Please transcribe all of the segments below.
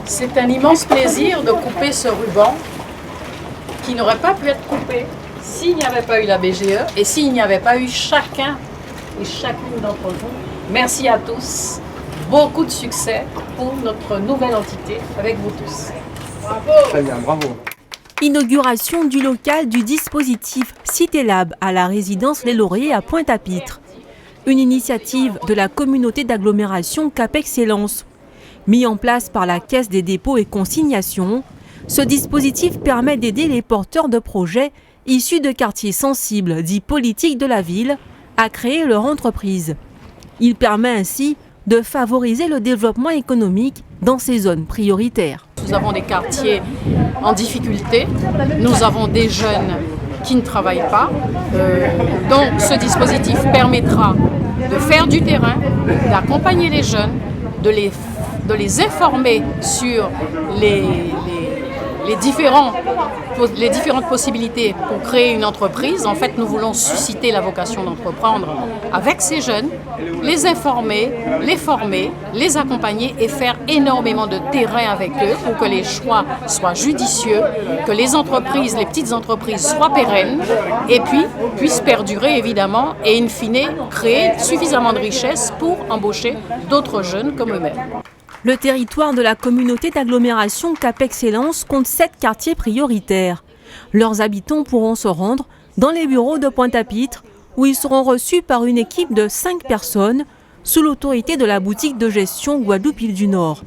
C'est un immense plaisir de couper ce ruban qui n'aurait pas pu être coupé s'il n'y avait pas eu la BGE et s'il n'y avait pas eu chacun et chacune d'entre vous. Merci à tous. Beaucoup de succès pour notre nouvelle entité avec vous tous. Bravo! Très bien, bravo. Inauguration du local du dispositif CitéLab à la résidence Les Lauriers à Pointe-à-Pitre. Une initiative de la communauté d'agglomération Cap Excellence. Mis en place par la Caisse des dépôts et consignations, ce dispositif permet d'aider les porteurs de projets issus de quartiers sensibles, dits politiques de la ville, à créer leur entreprise. Il permet ainsi de favoriser le développement économique dans ces zones prioritaires. Nous avons des quartiers en difficulté, nous avons des jeunes qui ne travaillent pas, donc ce dispositif permettra de faire du terrain, d'accompagner les jeunes, de les informer sur les différentes possibilités pour créer une entreprise. En fait, nous voulons susciter la vocation d'entreprendre avec ces jeunes, les informer, les former, les accompagner et faire énormément de terrain avec eux pour que les choix soient judicieux, que les entreprises, les petites entreprises soient pérennes et puis puissent perdurer évidemment et in fine créer suffisamment de richesses pour embaucher d'autres jeunes comme eux-mêmes. Le territoire de la communauté d'agglomération Cap Excellence compte 7 quartiers prioritaires. Leurs habitants pourront se rendre dans les bureaux de Pointe-à-Pitre où ils seront reçus par une équipe de 5 personnes sous l'autorité de la boutique de gestion Guadeloupe-Île du Nord.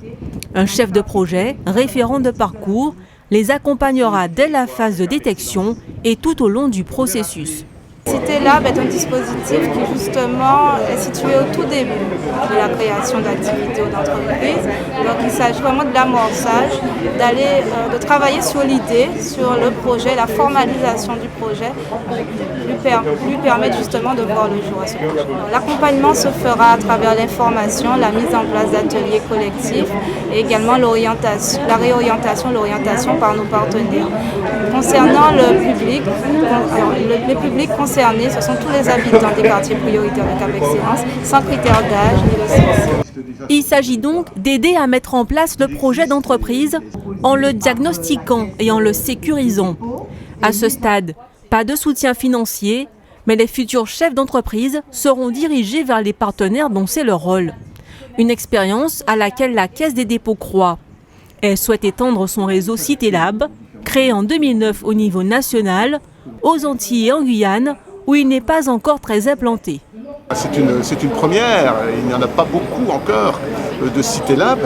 Un chef de projet, référent de parcours, les accompagnera dès la phase de détection et tout au long du processus. CitéLab est un dispositif qui justement est situé au tout début de la création d'activités ou d'entreprises. Donc il s'agit vraiment de l'amorçage, de travailler sur l'idée, sur le projet, la formalisation du projet, lui permettre justement de voir le jour à ce projet. L'accompagnement se fera à travers l'information, la mise en place d'ateliers collectifs et également la réorientation par nos partenaires. Concernant le public, les publics concernés, ce sont tous les habitants des quartiers prioritaires de Cap Excellence, sans critères d'âge ni de sexe. Il s'agit donc d'aider à mettre en place le projet d'entreprise en le diagnostiquant et en le sécurisant. À ce stade, pas de soutien financier, mais les futurs chefs d'entreprise seront dirigés vers les partenaires dont c'est leur rôle. Une expérience à laquelle la Caisse des dépôts croit. Elle souhaite étendre son réseau CitéLab, créé en 2009 au niveau national, aux Antilles et en Guyane, où il n'est pas encore très implanté. C'est une première, il n'y en a pas beaucoup encore de CitéLab,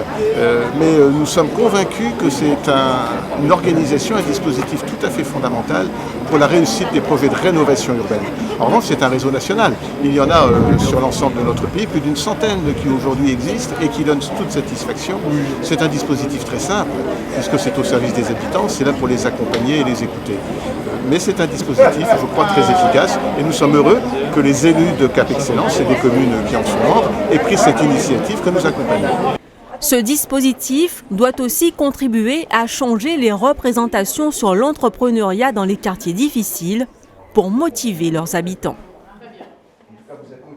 mais nous sommes convaincus que c'est une organisation, un dispositif tout à fait fondamental pour la réussite des projets de rénovation urbaine. En revanche, c'est un réseau national. Il y en a sur l'ensemble de notre pays, plus d'une centaine qui aujourd'hui existent et qui donnent toute satisfaction. C'est un dispositif très simple, puisque c'est au service des habitants, c'est là pour les accompagner et les écouter. Mais c'est un dispositif, je crois, très efficace et nous sommes heureux que les élus de Cap Excellence et des communes qui en sont membres aient pris cette initiative que nous accompagnons. Ce dispositif doit aussi contribuer à changer les représentations sur l'entrepreneuriat dans les quartiers difficiles pour motiver leurs habitants.